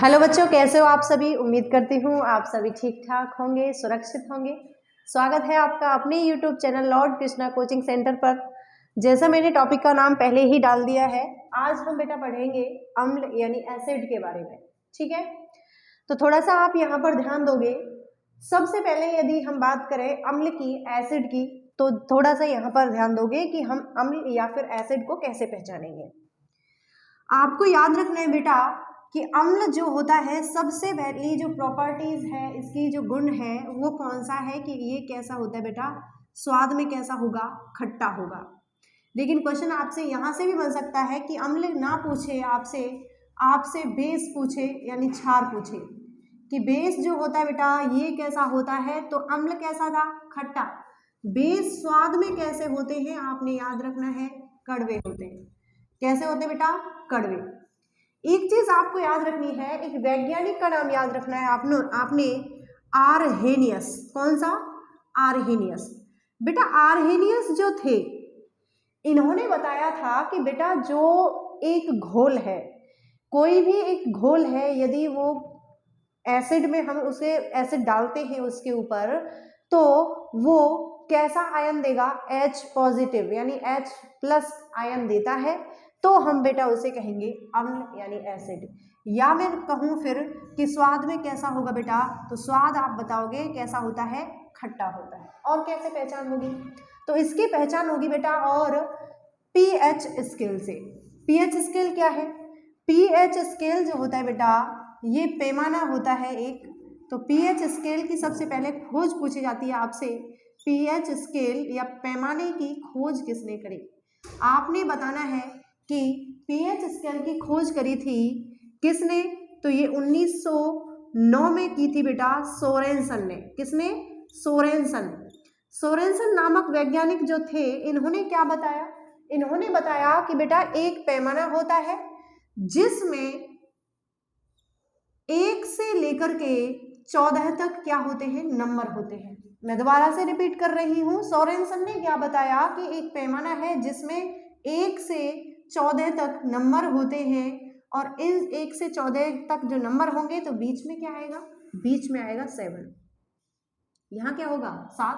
Hello बच्चों, कैसे हो आप सभी। उम्मीद करती हूँ आप सभी ठीक ठाक होंगे, सुरक्षित होंगे। स्वागत है आपका अपने YouTube channel Lord Krishna coaching centre पर। जैसा मैंने टॉपिक का नाम पहले ही डाल दिया है, आज हम बेटा पढ़ेंगे अम्ल यानी एसिड के बारे में। ठीक है, तो थोड़ा सा आप यहाँ पर ध्यान दोगे। सबसे पहले यदि हम बात करें अम्ल की, एसिड की, तो थोड़ा सा यहाँ पर ध्यान दोगे कि हम अम्ल या फिर एसिड को कैसे पहचानेंगे। आपको याद रखना है बेटा कि अम्ल जो होता है, सबसे पहली जो प्रॉपर्टीज है, इसकी जो गुण है वो कौन सा है कि ये कैसा होता है बेटा, स्वाद में कैसा होगा, खट्टा होगा। लेकिन क्वेश्चन आपसे यहाँ से भी बन सकता है कि अम्ल ना पूछे आपसे, आपसे बेस पूछे यानी क्षार पूछे कि बेस जो होता है बेटा ये कैसा होता है, तो अम्ल कैसा था, खट्टा। बेस स्वाद में कैसे होते हैं, आपने याद रखना है, कड़वे होते हैं। कैसे होते बेटा, कड़वे। एक चीज आपको याद रखनी है, एक वैज्ञानिक का नाम याद रखना है आपने आरहेनियस। कौन सा, आरहेनियस। बेटा आरहेनियस जो थे, इन्होंने बताया था कि बेटा जो एक घोल है, कोई भी एक घोल है, यदि वो एसिड में हम उसे एसिड डालते हैं उसके ऊपर, तो वो कैसा आयन देगा, H पॉजिटिव यानी H+ आयन देता है, तो हम बेटा उसे कहेंगे अम्ल यानी एसिड। या मैं कहूँ फिर कि स्वाद में कैसा होगा बेटा, तो स्वाद आप बताओगे कैसा होता है, खट्टा होता है। और कैसे पहचान होगी, तो इसकी पहचान होगी बेटा और pH स्केल से। pH स्केल क्या है, pH स्केल जो होता है बेटा ये पैमाना होता है एक। तो pH स्केल की सबसे पहले खोज पूछी जाती है आपसे, pH स्केल या पैमाने की खोज किसने करी। आपने बताना है कि pH स्केल की खोज करी थी किसने, तो ये 1909 में की थी बेटा सोरेनसन ने। किसने, सोरेनसन नामक वैज्ञानिक जो थे, इन्होंने क्या बताया, इन्होंने बताया कि बेटा एक पैमाना होता है जिसमें 1 से लेकर के 14 तक क्या होते हैं, नंबर होते हैं। मैं दोबारा से रिपीट कर रही हूं, सोरेनसन ने क्या बताया कि एक पैमाना है जिसमें 1 से 14 तक नंबर होते हैं, और इन 1 से 14 तक जो नंबर होंगे तो बीच में क्या आएगा, बीच में आएगा 7। यहाँ क्या होगा, 7।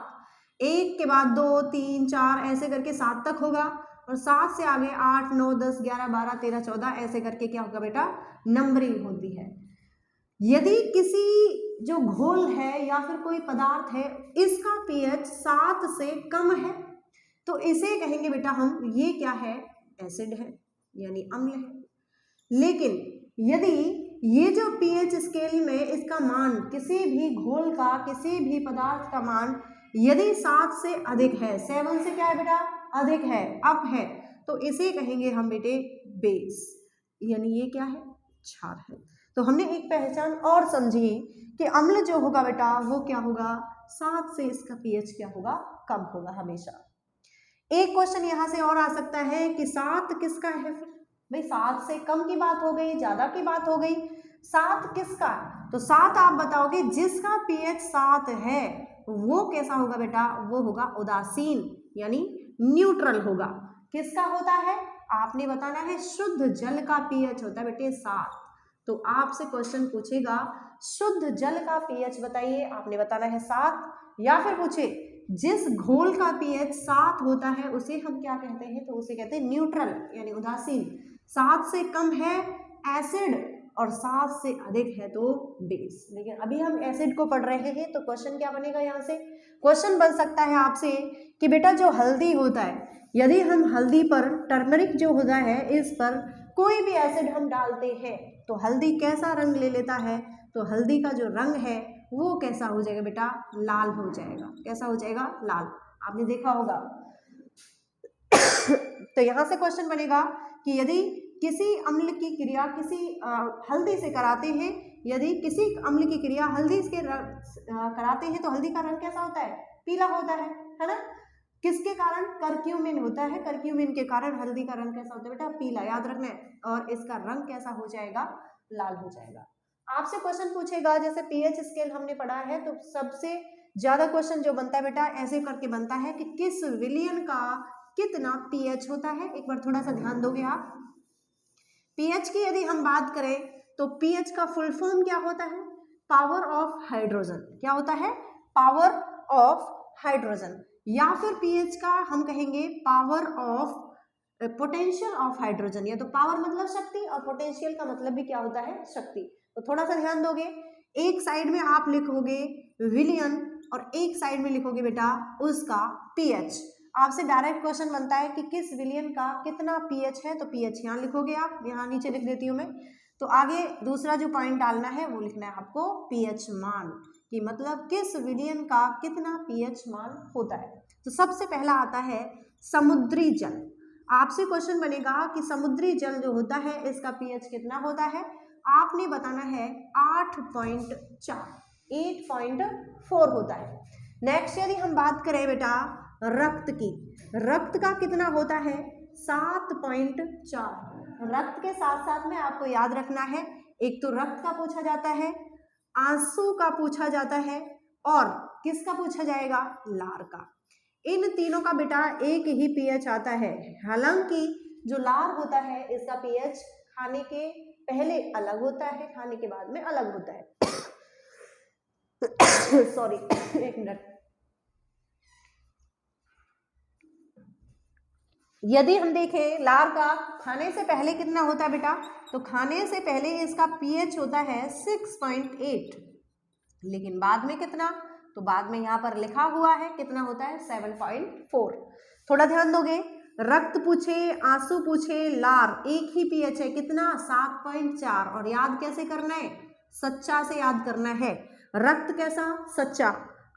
1 के बाद 2 3 4 ऐसे करके 7 तक होगा, और 7 से आगे 8 9 10 11 12 13 14 ऐसे करके क्या होगा बेटा, नंबरिंग होती है। यदि किसी जो घोल है या फिर कोई पदार्थ है, इसका pH 7 से कम है, तो इसे कहेंगे बेटा हम, ये क्या है, एसिड है यानी अम्ल है। लेकिन यदि ये जो pH स्केल में इसका मान, किसी भी घोल का, किसी भी पदार्थ का मान यदि 7 से अधिक है, 7 से क्या है बेटा, अधिक है, अप है, तो इसे कहेंगे हम बेटे बेस, यानी ये क्या है, क्षार है। तो हमने एक पहचान और समझी कि अम्ल जो होगा बेटा वो क्या होगा, 7 से इसका pH क्या होगा, कम होगा हमेशा। एक क्वेश्चन यहाँ से और आ सकता है कि 7 किसका है, फिर भाई 7 से कम की बात हो गई, ज्यादा की बात हो गई, 7 किसका, तो 7 आप बताओगे जिसका pH 7 है वो कैसा होगा बेटा, वो होगा उदासीन यानी न्यूट्रल होगा। किसका होता है, आपने बताना है, शुद्ध जल का pH होता है बेटे 7। तो आपसे क्वेश्चन पूछेगा शुद्ध जल का pH बताइए, आपने बताना है 7, या फिर पूछे जिस घोल का pH 7 होता है उसे हम क्या कहते हैं, तो उसे कहते हैं न्यूट्रल यानी उदासीन। 7 से कम है एसिड और 7 से अधिक है तो बेस। लेकिन अभी हम एसिड को पढ़ रहे हैं, तो क्वेश्चन क्या बनेगा, यहाँ से क्वेश्चन बन सकता है आपसे कि बेटा जो हल्दी होता है, यदि हम हल्दी पर, टर्मरिक जो होता है, इस पर कोई भी एसिड हम डालते हैं तो हल्दी कैसा रंग ले लेता है, तो हल्दी का जो रंग है वो कैसा हो जाएगा बेटा, लाल हो जाएगा। कैसा हो जाएगा, लाल, आपने देखा होगा। तो यहाँ से क्वेश्चन बनेगा कि यदि किसी अम्ल की क्रिया किसी हल्दी से कराते हैं, यदि किसी अम्ल की क्रिया हल्दी से कराते हैं तो हल्दी का रंग कैसा होता है, पीला होता है ना। किसके कारण, करक्यूमिन होता है, करक्यूमिन के कारण हल्दी का रंग कैसा होता है बेटा, पीला, याद रखना है, और इसका रंग कैसा हो जाएगा, लाल हो जाएगा। आपसे क्वेश्चन पूछेगा, जैसे pH स्केल हमने पढ़ा है, तो सबसे ज्यादा क्वेश्चन जो बनता है बेटा ऐसे करके बनता है कि किस विलियन का कितना pH होता है। एक बार थोड़ा सा ध्यान दोगे आप, pH की यदि हम बात करें तो पीएच का फुल फॉर्म क्या होता है? Power of hydrogen. क्या होता है? Power of hydrogen. या फिर पीएच का हम कहेंगे power of potential of hydrogen. या तो पावर मतलब शक्ति और पोटेंशियल का मतलब भी क्या होता है? शक्ति। तो थोड़ा सा ध्यान दोगे, एक साइड में आप लिखोगे विलियन और एक साइड में लिखोगे बेटा उसका पीएच। आपसे डायरेक्ट क्वेश्चन बनता है कि किस विलियन का कितना पीएच है, तो पीएच यहाँ लिखोगे आप, यहाँ नीचे लिख देती हूँ मैं। तो आगे दूसरा जो पॉइंट डालना है वो लिखना है आपको पीएच मान, कि मतलब किस विलियन का कितना पीएच मान होता है। तो सबसे पहला आता है समुद्री जल। आपसे क्वेश्चन बनेगा कि समुद्री जल जो होता है इसका पीएच कितना होता है? आपने बताना है 8.4, 8.4 होता है। नेक्स्ट यदि हम बात करें बेटा रक्त की, रक्त का कितना होता है? 7.4। रक्त के साथ साथ में आपको याद रखना है, एक तो रक्त का पूछा जाता है, आंसू का पूछा जाता है और किसका पूछा जाएगा? लार का। इन तीनों का बेटा एक ही पीएच आता है। हालांकि जो लार होता है इसका पीएच खाने के पहले अलग होता है, खाने के बाद में अलग होता है। सॉरी, एक मिनट। यदि हम देखें लार का खाने से पहले कितना होता है बेटा, तो खाने से पहले इसका पीएच होता है 6.8, लेकिन बाद में कितना, तो बाद में यहाँ पर लिखा हुआ है कितना होता है? 7.4। थोड़ा ध्यान दोगे, रक्त पूछे, आंसू पूछे, लार, एक ही पीएच है, कितना? 7.4। और याद कैसे करना है? सच्चा से याद करना है। रक्त कैसा? सच्चा।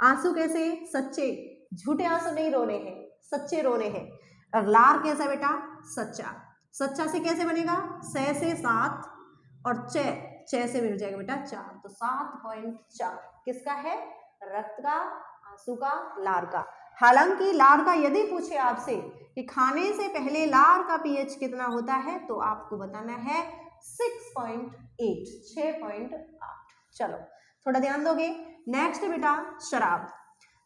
आंसू कैसे? सच्चे। झूठे आंसू नहीं रोने हैं, सच्चे रोने हैं। और लार कैसा बेटा? सच्चा। सच्चा से कैसे बनेगा? 6 से 7 और 6 से मिल जाएगा बेटा 4, तो 7.4 किसका है? रक्त का, आंसू का, लार का। हालांकि लार का यदि पूछे आपसे कि खाने से पहले लार का पीएच कितना होता है, तो आपको बताना है 6.8, 6.8। चलो थोड़ा ध्यान दोगे। नेक्स्ट बेटा शराब।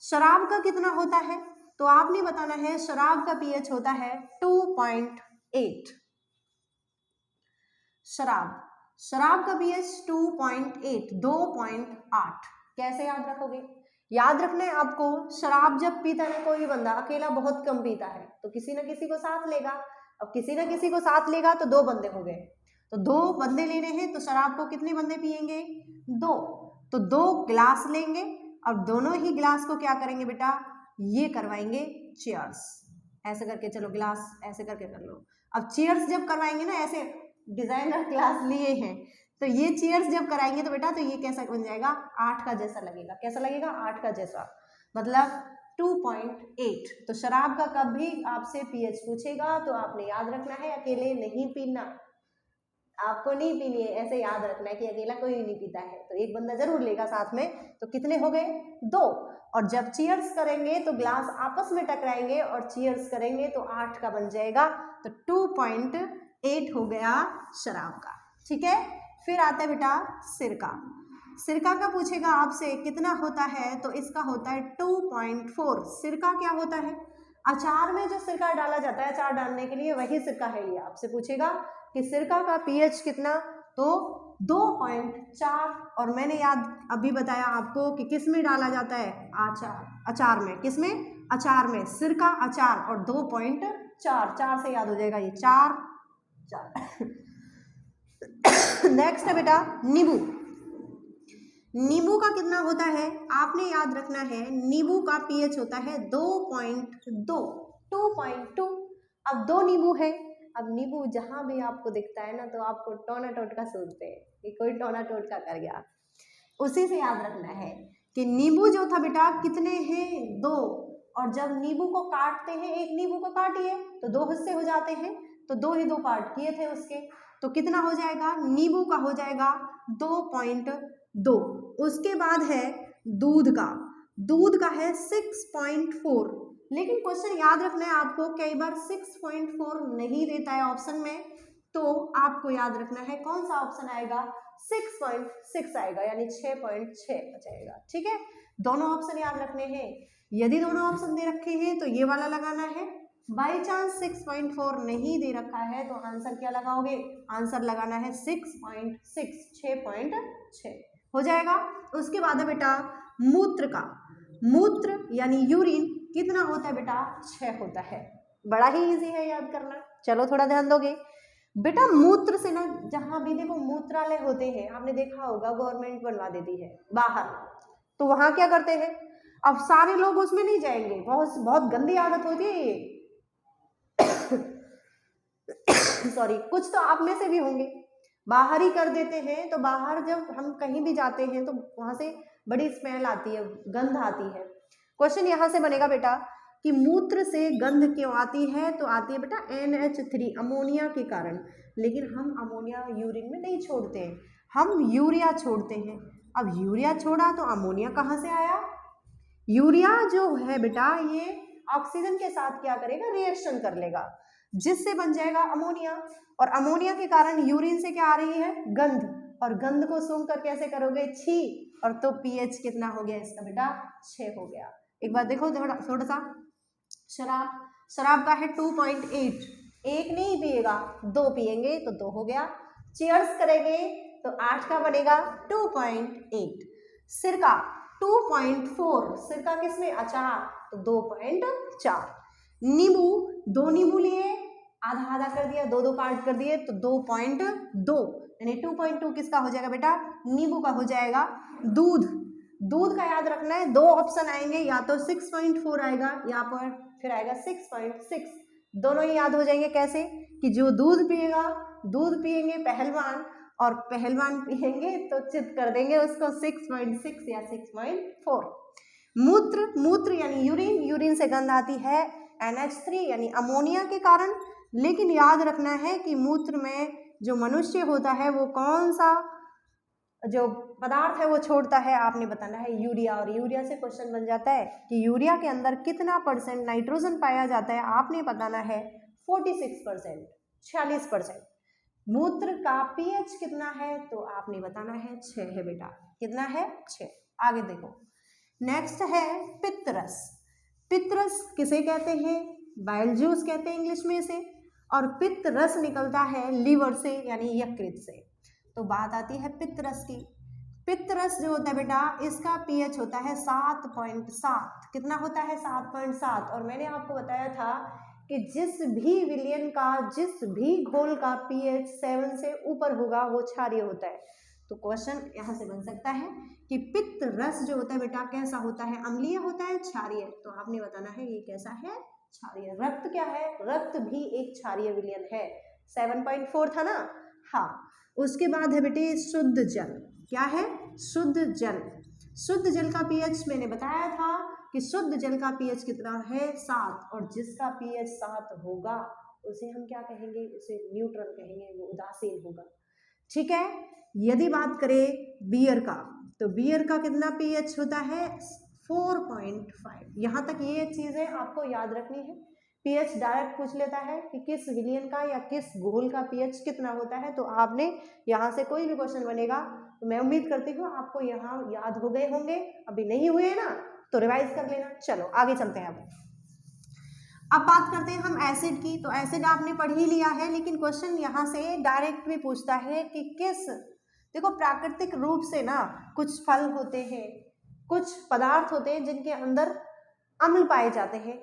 शराब का कितना होता है? तो आपने बताना है शराब का पीएच होता है 2.8। शराब का पीएच 2.8, 2.8। कैसे याद रखोगे? याद रखना है आपको, शराब जब पीता है कोई बंदा, अकेला बहुत कम पीता है, तो किसी ना किसी को साथ लेगा। अब किसी ना किसी को साथ लेगा तो 2 बंदे हो गए, तो 2 बंदे लेने हैं, तो शराब को कितने बंदे पिएंगे? 2। तो 2 गिलास लेंगे और दोनों ही गिलास को क्या करेंगे बेटा? ये करवाएंगे चीयर्स। ऐसे करके चलो गिलास ऐसे करके कर लो। अब चीयर्स जब करवाएंगे ना, ऐसे डिजाइनर क्लास लिए हैं, तो ये चीयर्स जब कराएंगे तो बेटा तो ये कैसा बन जाएगा? 8 का जैसा लगेगा। कैसा लगेगा? 8 का जैसा, मतलब 2.8। तो शराब का कभी आपसे पीएच पूछेगा तो आपने याद रखना है अकेले नहीं पीना, आपको नहीं पीनी है, ऐसे याद रखना है कि अकेला कोई नहीं पीता है, तो एक बंदा जरूर लेगा साथ में। तो कितने हो गए? 2। और जब चीयर्स करेंगे तो ग्लास आपस में टकराएंगे और चीयर्स करेंगे तो 8 का बन जाएगा, तो 2.8 हो गया शराब का। ठीक है, फिर आता है बेटा सिरका। सिरका का पूछेगा आपसे कितना होता है, तो इसका होता है 2.4। सिरका क्या होता है? अचार में जो सिरका डाला जाता है अचार डालने के लिए, वही सिरका है। ये आपसे पूछेगा कि सिरका का पीएच कितना, तो 2.4। और मैंने याद अभी बताया आपको कि किस में डाला जाता है? अचार में। किस में? अचार में। सिरका, अचार और 2.4, 4 से याद हो जाएगा ये 4। नेक्स्ट है बेटा नींबू। नींबू का कितना होता है? आपने याद रखना है नींबू का पीएच होता है 2.2, 2.2। अब 2 नींबू है। अब नींबू जहां भी आपको दिखता है ना, तो आपको टोना टोटका सोचते हैं कि कोई टोना टोटका कर गया, उसी से याद रखना है कि नींबू जो था बेटा कितने हैं? 2। और जब नींबू को काटते हैं, एक नींबू को काटिए तो 2 हिस्से हो जाते हैं, तो 2 ही 2 पार्ट किए थे उसके, तो कितना हो जाएगा? नींबू का हो जाएगा 2.2। उसके बाद है दूध का। दूध का है 6.4। लेकिन क्वेश्चन याद रखना है आपको, कई बार 6.4 नहीं देता है ऑप्शन में, तो आपको याद रखना है कौन सा ऑप्शन आएगा? 6.6 आएगा, यानी 6.6 बचेगा। ठीक है, दोनों ऑप्शन याद रखने हैं। यदि दोनों ऑप्शन दे रखे हैं तो ये वाला लगाना है, बाई चांस 6.4 नहीं दे रखा है तो आंसर क्या लगाओगे, आंसर लगाना है 6.6, 6.6 हो जाएगा। उसके बाद है बेटा मूत्र का, मूत्र यानी यूरिन कितना होता है बेटा, 6 होता है। बड़ा ही इजी है याद करना। चलो थोड़ा ध्यान दोगे बेटा, मूत्र से ना जहां भी देखो मूत्रालय होते हैं, आपने देखा होगा गवर्नमेंट बनवा देती है बाहर, तो वहां क्या करते हैं, अब सारे लोग उसमें नहीं जाएंगे, बहुत बहुत गंदी आदत होती है ये सॉरी, कुछ तो आप में से भी होंगे, बाहर ही कर देते हैं। तो बाहर जब हम कहीं भी जाते हैं तो वहां से बड़ी स्मेल आती है, गंध आती है। क्वेश्चन यहां से बनेगा बेटा कि मूत्र से गंध क्यों आती है, तो आती है बेटा NH3 अमोनिया के कारण। लेकिन हम अमोनिया यूरिन में नहीं छोड़ते हैं, हम यूरिया छोड़ते हैं। अब यूरिया छोड़ा तो अमोनिया कहाँ से आया, यूरिया जो है बेटा ये ऑक्सीजन के साथ क्या करेगा, रिएक्शन कर लेगा, जिससे बन जाएगा अमोनिया। और अमोनिया के कारण यूरिन से क्या आ रही है, गंध, और गंध को सूंघ कर कैसे करोगे, छी, और तो पीएच कितना हो गया इसका बेटा, 6 हो गया। एक बार देखो थोड़ा सा, शराब का है 2.8, एक नहीं पिएगा 2 पिएंगे तो 2 हो गया, चीयर्स करेंगे तो 8 का बनेगा 2.8, सिरका 2.4, सिरका किसमें, अचार, तो 2.4, नींबू 2 नींबू लिए, आधा आधा कर दिया, 2 पार्ट कर दिए तो 2.2, यानी 2.2 किसका हो जाएगा बेटा, नींबू का हो जाएगा। दूध, दूध का याद रखना है, 2 ऑप्शन आएंगे, या तो 6.4 आएगा या पर फिर आएगा 6.6, दोनों ही याद हो जाएंगे। कैसे कि जो दूध पिएगा, दूध पिएंगे पहलवान, और पहलवान पिएंगे तो चित कर देंगे उसको 6.6 या 6.4। मूत्र, मूत्र यानी यूरिन, यूरिन से गंध आती है NH3 यानी अमोनिया के कारण। लेकिन याद रखना है कि मूत्र में जो मनुष्य होता है वो कौन सा जो पदार्थ है वो छोड़ता है, आपने बताना है यूरिया। और यूरिया से क्वेश्चन बन जाता है कि यूरिया के अंदर कितना % नाइट्रोजन पाया जाता है, आपने बताना है 46%, 46%। मूत्र का पीएच कितना है, तो आपने बताना है 6 है बेटा, कितना है, 6। आगे देखो, नेक्स्ट है पित्तरस। पित्तरस किसे कहते हैं, बाइल जूस कहते हैं इंग्लिश में इसे, और पित्त रस निकलता है लीवर से यानी यकृत से। तो बात आती है पित्तरस की। पित्तरस जो होता है बेटा इसका पीएच होता है 7.7, कितना होता है, 7.7। और मैंने आपको बताया था कि जिस भी विलयन का, जिस भी घोल का पीएच 7 से ऊपर होगा वो क्षारीय होता है। तो क्वेश्चन यहाँ से बन सकता है कि पित्त रस जो होता है बेटा कैसा होता है, अम्लीय होता है, क्षारीय। तो आपने बताना है ये कैसा है, क्षारीय। रक्त क्या है, रक्त भी एक क्षारीय विलयन है, 7.4 था ना, हाँ। उसके बाद है बेटे शुद्ध जल, क्या है, शुद्ध जल। शुद्ध जल का पीएच मैंने बताया था कि शुद्ध जल का पीएच कितना है, 7, और जिसका पीएच 7 होगा उसे हम क्या कहेंगे, उसे न्यूट्रल कहेंगे, वो उदासीन होगा, ठीक है। यदि बात करें बियर का, तो बियर का कितना पीएच होता है, 4.5। यहाँ तक ये चीजें आपको याद रखनी है। पीएच डायरेक्ट पूछ लेता है कि किस विलयन का या किस घोल का पीएच कितना होता है, तो आपने यहाँ से कोई भी क्वेश्चन बनेगा तो मैं उम्मीद करती हूँ आपको यहाँ याद हो गए होंगे। अभी नहीं हुए ना तो रिवाइज कर लेना। चलो आगे चलते हैं। अब बात करते हैं हम एसिड की। तो एसिड आपने पढ़ ही लिया है, लेकिन क्वेश्चन यहाँ से डायरेक्ट भी पूछता है कि किस, देखो प्राकृतिक रूप से ना कुछ फल होते हैं, कुछ पदार्थ होते हैं जिनके अंदर अम्ल पाए जाते हैं,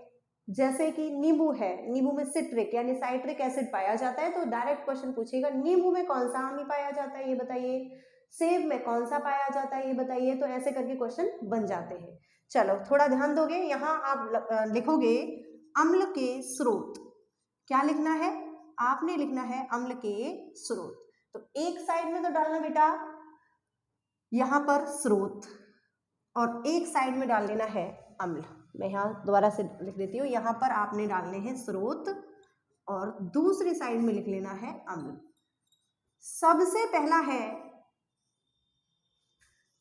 जैसे कि नींबू है, नींबू में सिट्रिक यानी साइट्रिक एसिड पाया जाता है। तो डायरेक्ट क्वेश्चन पूछेगा नींबू में कौन सा अम्ल पाया जाता है ये बताइए, सेब में कौन सा पाया जाता है ये बताइए। तो ऐसे करके क्वेश्चन बन जाते हैं। चलो थोड़ा ध्यान दोगे, यहाँ आप लिखोगे अम्ल के स्रोत। क्या लिखना है, आपने लिखना है अम्ल के स्रोत। तो एक साइड में तो डालना बेटा यहाँ पर स्रोत, और एक साइड में डाल लेना है अम्ल। मैं यहाँ दोबारा से लिख देती हूँ, यहाँ पर आपने डालने हैं स्रोत और दूसरी साइड में लिख लेना है अम्ल। सबसे पहला है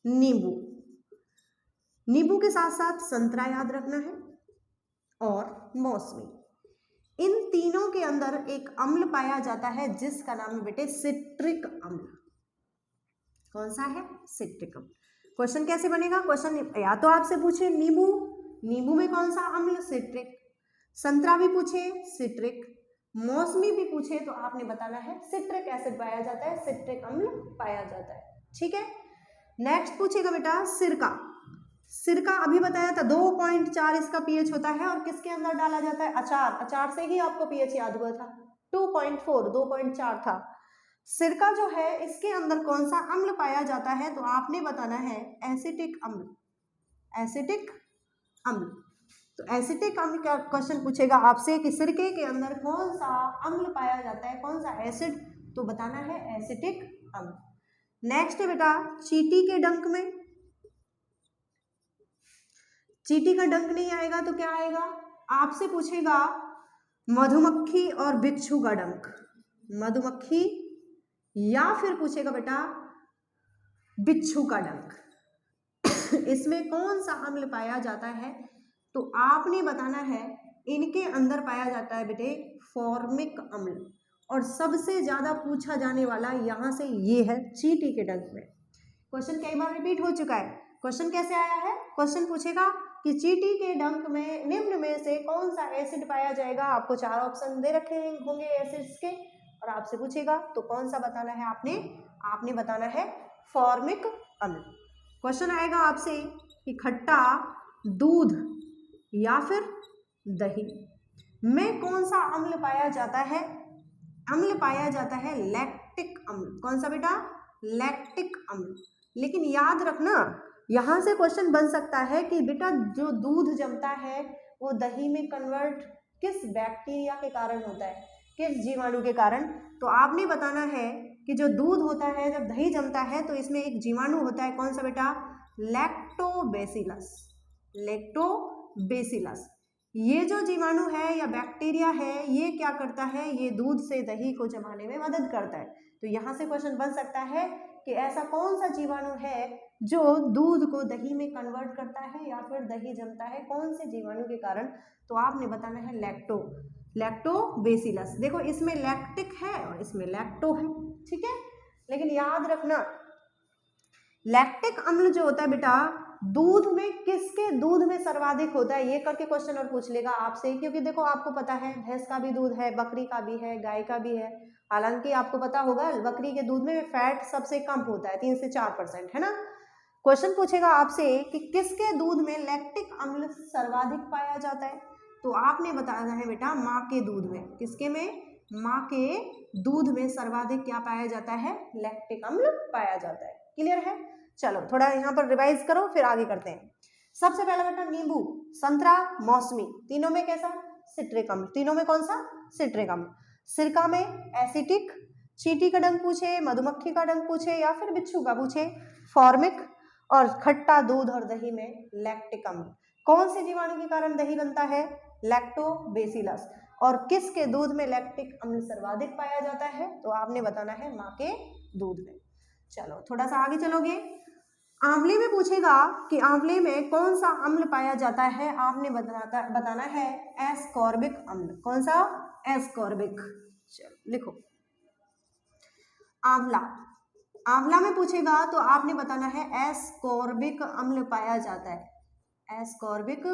नींबू, नींबू के साथ साथ संतरा याद रखना है और मौसमी। इन तीनों के अंदर एक अम्ल पाया जाता है जिसका नाम है बेटे सिट्रिक अम्ल। कौन सा है, सिट्रिक अम्ल। क्वेश्चन कैसे बनेगा, क्वेश्चन या तो आपसे पूछे नींबू, नींबू में कौन सा अम्ल, सिट्रिक। संतरा भी पूछे सिट्रिक, मौसमी भी पूछे तो आपने बताना है सिट्रिक एसिड पाया जाता है, सिट्रिक अम्ल पाया जाता है। ठीक है, नेक्स्ट पूछेगा बेटा सिरका। सिरका अभी बताया था 2.4 इसका पीएच होता है और किसके अंदर डाला जाता है? अचार। अचार से ही आपको पीएच याद हुआ था, 2.4, 2.4 था। सिरका जो है इसके अंदर कौन सा अम्ल पाया जाता है? तो आपने बताना है एसिटिक अम्ल, एसिटिक अम्ल। तो एसिटिक अम्ल का क्वेश्चन पूछेगा आपसे कि सिरके के अंदर कौन सा अम्ल पाया जाता है, कौन सा एसिड? तो बताना है एसिटिक अम्ल। नेक्स्ट है बेटा चींटी के डंक में, चींटी का डंक नहीं आएगा तो क्या आएगा? आपसे पूछेगा मधुमक्खी और बिच्छू का डंक, मधुमक्खी या फिर पूछेगा बेटा बिच्छू का डंक। इसमें कौन सा अम्ल पाया जाता है? तो आपने बताना है इनके अंदर पाया जाता है बेटे फॉर्मिक अम्ल, और सबसे ज्यादा पूछा जाने वाला यहां से ये है चींटी के डंक में। क्वेश्चन कई बार रिपीट हो चुका है। क्वेश्चन कैसे आया है? क्वेश्चन पूछेगा कि चींटी के डंक में निम्न में से कौन सा एसिड पाया जाएगा? आपको 4 ऑप्शन दे रखे होंगे एसिड्स के और आपसे पूछेगा तो कौन सा बताना है आपने बताना है फॉर्मिक अम्ल। क्वेश्चन आएगा आपसे कि खट्टा दूध या फिर दही में कौन सा अम्ल पाया जाता है? अम्ल पाया जाता है लैक्टिक अम्ल। कौन सा बेटा? लैक्टिक अम्ल। लेकिन याद रखना यहां से क्वेश्चन बन सकता है कि बेटा जो दूध जमता है वो दही में कन्वर्ट किस बैक्टीरिया के कारण होता है, किस जीवाणु के कारण? तो आपने बताना है कि जो दूध होता है जब दही जमता है तो इसमें एक जीवाणु होता है, कौन सा बेटा? Lactobacillus, lactobacillus. ये जो जीवाणु है या बैक्टीरिया है ये क्या करता है? ये दूध से दही को जमाने में मदद करता है। तो यहाँ से क्वेश्चन बन सकता है कि ऐसा कौन सा जीवाणु है जो दूध को दही में कन्वर्ट करता है या फिर दही जमता है, कौन से जीवाणु के कारण? तो आपने बताना है लैक्टोबैसिलस। देखो इसमें लैक्टिक है और इसमें लैक्टो है, ठीक है। लेकिन याद रखना लैक्टिक अम्ल जो होता है बेटा दूध में किसके दूध में सर्वाधिक होता है? ये करके क्वेश्चन और पूछ लेगा आपसे, क्योंकि देखो आपको पता है भैंस का भी दूध है, बकरी का भी है, गाय का भी है। हालांकि आपको पता होगा बकरी के दूध में फैट सबसे कम होता है, 3 से 4%, है ना। क्वेश्चन पूछेगा आपसे कि किसके दूध में लैक्टिक अम्ल सर्वाधिक पाया जाता है? तो आपने बताना है बेटा माँ के दूध में। किसके में? माँ के दूध में सर्वाधिक क्या पाया जाता है? लैक्टिक अम्ल पाया जाता है। क्लियर है? चलो थोड़ा यहाँ पर रिवाइज करो फिर आगे करते हैं। सबसे पहला बेटा नींबू, संतरा, मौसमी, तीनों में कैसा? सिट्रिक अम्ल। तीनों में कौन सा? सिट्रिक अम्ल। सिरका में एसिटिक, चींटी का डंक पूछे, मधुमक्खी का डंक पूछे या फिर बिच्छू का पूछे फॉर्मिक, और खट्टा दूध और दही में लैक्टिक अम्ल। कौन से जीवाणु के कारण दही बनता है? लैक्टोबैसिलस। और किसके दूध में लैक्टिक अम्ल सर्वाधिक पाया जाता है? तो आपने बताना है माँ के दूध में। चलो थोड़ा सा आगे चलोगे। आंवले में पूछेगा कि आंवले में कौन सा अम्ल पाया जाता है? आपने बताना है एस्कॉर्बिक अम्ल। कौन सा? एस्कॉर्बिक। चलो लिखो आंवला। आंवला में पूछेगा तो आपने बताना है एस्कॉर्बिक अम्ल पाया जाता है, एस्कॉर्बिक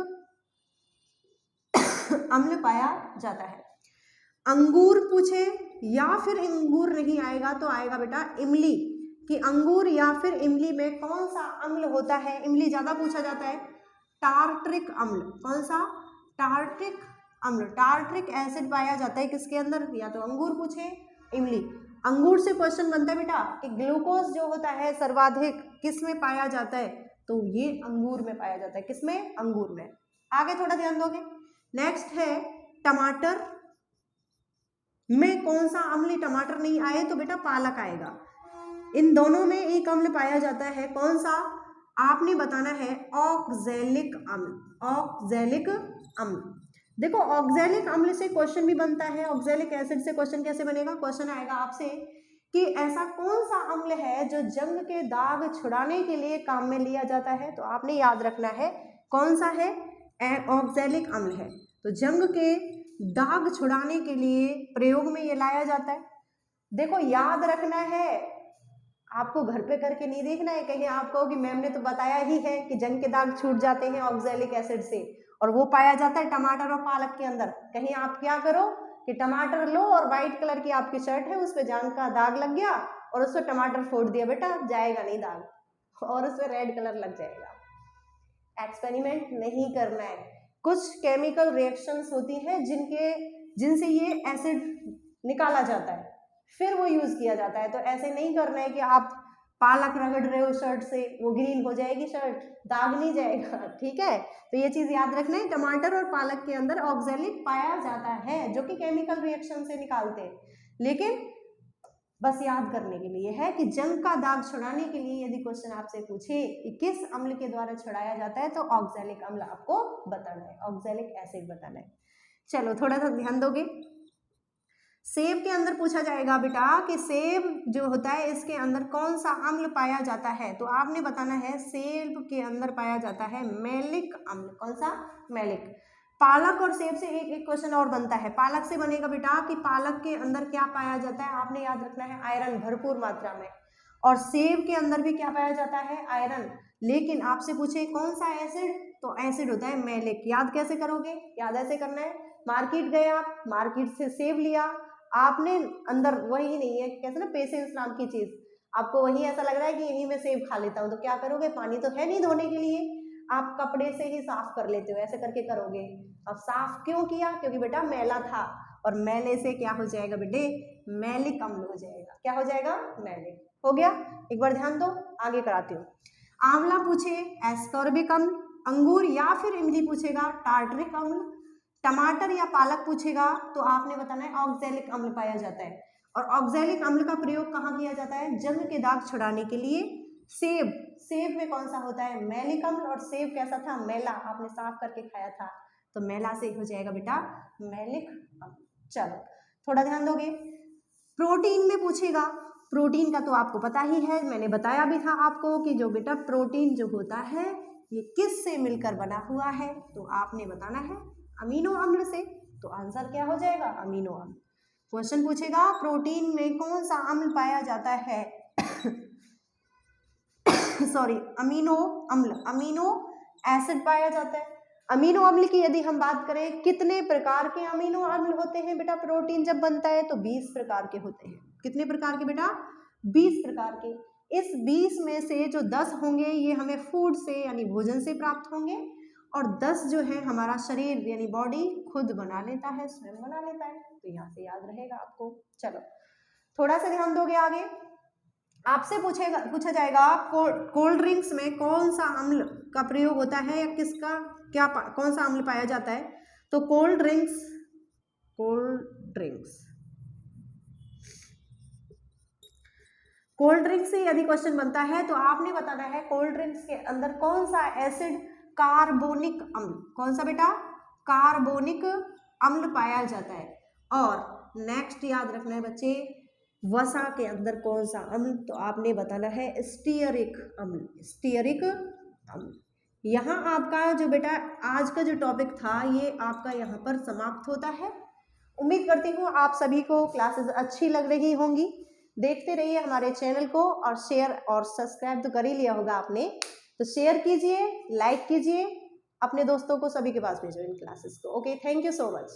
अम्ल पाया जाता है। अंगूर पूछे या फिर अंगूर नहीं आएगा तो आएगा बेटा इमली, कि अंगूर या फिर इमली में कौन सा अम्ल होता है? इमली ज्यादा पूछा जाता है। टार्ट्रिक अम्ल। कौन सा? टार्ट्रिक अम्ल। टार्ट्रिक एसिड पाया जाता है किसके अंदर? या तो अंगूर पूछे इमली। अंगूर से क्वेश्चन बनता है बेटा कि ग्लूकोज जो होता है सर्वाधिक किस में पाया जाता है? तो ये अंगूर में पाया जाता है। किसमें? अंगूर में। आगे थोड़ा ध्यान दोगे। नेक्स्ट है टमाटर में कौन सा अम्ल? टमाटर नहीं आए तो बेटा पालक आएगा। इन दोनों में एक अम्ल पाया जाता है, कौन सा? आपने बताना है ऑक्जेलिक अम्ल। ऑक्जेलिक अम्ल। देखो ऑक्जेलिक अम्ल से क्वेश्चन भी बनता है, ऑक्जेलिक एसिड से क्वेश्चन कैसे बनेगा? क्वेश्चन आएगा आपसे कि ऐसा कौन सा अम्ल है जो जंग के दाग छुड़ाने के लिए काम में लिया जाता है? तो आपने याद रखना है कौन सा है? ऑक्जेलिक अम्ल है। तो जंग के दाग छुड़ाने के लिए प्रयोग में ये लाया जाता है। देखो याद रखना है, आपको घर पे करके नहीं देखना है कहीं आपको कि मैम ने तो बताया ही है कि जंग के दाग छूट जाते हैं ऑक्जेलिक एसिड से। और वो पाया जाता है टमाटर और पालक के अंदर। कहीं आप क्या करो कि टमाटर लो और व्हाइट कलर की आपकी शर्ट है, उस पर जंग का दाग लग गया और उस पर टमाटर फोड़ दिया, बेटा जाएगा नहीं दाग, और उस पर रेड कलर लग जाएगा। एक्सपेरिमेंट नहीं करना है। कुछ केमिकल रिएक्शंस होती हैं जिनसे ये एसिड निकाला जाता है, फिर वो यूज किया जाता है। तो ऐसे नहीं करना है कि आप पालक रगड़ रहे हो शर्ट से, वो ग्रीन हो जाएगी शर्ट, दाग नहीं जाएगा, ठीक है। तो ये चीज याद रखना है, टमाटर और पालक के अंदर ऑक्जेलिक पाया जाता है जो कि केमिकल रिएक्शन से निकालते हैं। लेकिन बस याद करने के लिए है कि जंग का दाग छुड़ाने के लिए यदि क्वेश्चन आपसे पूछे कि किस अम्ल के द्वारा छुड़ाया जाता है, तो ऑक्जेलिक अम्ल आपको बताना है, ऑक्जेलिक एसिड बताना है। चलो थोड़ा सा ध्यान दोगे। सेब के अंदर पूछा जाएगा बेटा कि सेब जो होता है इसके अंदर कौन सा अम्ल पाया जाता है, तो आपने बताना है सेब के अंदर पाया जाता है मैलिक अम्ल। कौन सा? मैलिक। पालक और सेब से एक क्वेश्चन और बनता है। पालक से बनेगा बेटा कि पालक के अंदर क्या पाया जाता है, आपने याद रखना है आयरन भरपूर मात्रा में, और सेब के अंदर भी क्या पाया जाता है, आयरन। लेकिन आपसे पूछे कौन सा एसिड, तो एसिड होता है मैलिक। याद कैसे करोगे? याद ऐसे करना है, मार्केट गए आप, मार्केट से सेब लिया आपने, अंदर वही नहीं है, कैसे ना पेशेंस नाम की चीज, आपको वही ऐसा लग रहा है कि यहीं में सेब खा लेता हूँ, तो क्या करोगे, पानी तो है नहीं धोने के लिए, आप कपड़े से ही साफ कर लेते हो, ऐसे करके करोगे। अब साफ क्यों किया? क्योंकि बेटा मैला था, और मैले से क्या हो जाएगा बेटे, मैलिक अम्ल हो जाएगा। क्या हो जाएगा? मैलिक। हो गया? एक बार ध्यान दो, आगे कराती हूँ। आंवला पूछे एस्कॉर्बिक अम्ल, अंगूर या फिर इमली पूछेगा टार्टरिक अम्ल, टमाटर या पालक पूछेगा तो आपने बताना है ऑक्जेलिक अम्ल पाया जाता है। और ऑक्जेलिक अम्ल का प्रयोग कहाँ किया जाता है? जंग के दाग छुड़ाने के लिए। सेब में कौन सा होता है? मैलिक अम्ल, और सेब कैसा था? मैला, आपने साफ करके खाया था, तो मैला से हो जाएगा बेटा मैलिक अम्ल। चलो थोड़ा ध्यान दोगे। प्रोटीन में पूछेगा, प्रोटीन का तो आपको पता ही है, मैंने बताया भी था आपको कि जो बेटा प्रोटीन जो होता है ये किस से मिलकर बना हुआ है, तो आपने बताना है अमीनो अम्ल से। तो आंसर क्या हो जाएगा? अमीनो अम्ल। क्वेश्चन पूछेगा प्रोटीन में कौन सा अम्ल पाया जाता है सॉरी, अमीनो अम्ल, अमीनो एसिड पाया जाता है। अमीनो अम्ल की यदि हम बात करें, कितने प्रकार के अमीनो अम्ल होते हैं बेटा प्रोटीन जब बनता है, तो 20 प्रकार के होते हैं। कितने प्रकार के बेटा? 20 प्रकार के। इस 20 में से जो 10 होंगे ये हमें फूड से यानी भोजन से प्राप्त होंगे, और 10 जो है हमारा शरीर यानी बॉडी खुद बना लेता है, स्वयं बना लेता है। तो यहाँ से याद रहेगा आपको। चलो थोड़ा सा ध्यान दोगे आगे। आपसे पूछा जाएगा कोल्ड ड्रिंक्स में कौन सा अम्ल का प्रयोग होता है, या किसका कौन सा अम्ल पाया जाता है, तो कोल्ड ड्रिंक्स से यदि क्वेश्चन बनता है तो आपने बताना है कोल्ड ड्रिंक्स के अंदर कौन सा एसिड, कार्बोनिक अम्ल। कौन सा बेटा? कार्बोनिक अम्ल पाया जाता है। और नेक्स्ट याद रखना है बच्चे, वसा के अंदर कौन सा अम्ल, तो आपने बताना है स्टीयरिक अम्ल, स्टीयरिक अम्ल। यहाँ आपका जो बेटा आज का जो टॉपिक था ये आपका यहाँ पर समाप्त होता है। उम्मीद करती हूँ आप सभी को क्लासेस अच्छी लग रही होंगी। देखते रहिए हमारे चैनल को, और शेयर और सब्सक्राइब तो कर ही लिया होगा आपने, तो शेयर कीजिए, लाइक कीजिए, अपने दोस्तों को सभी के पास भेजो इन क्लासेस को। Okay, thank you so much.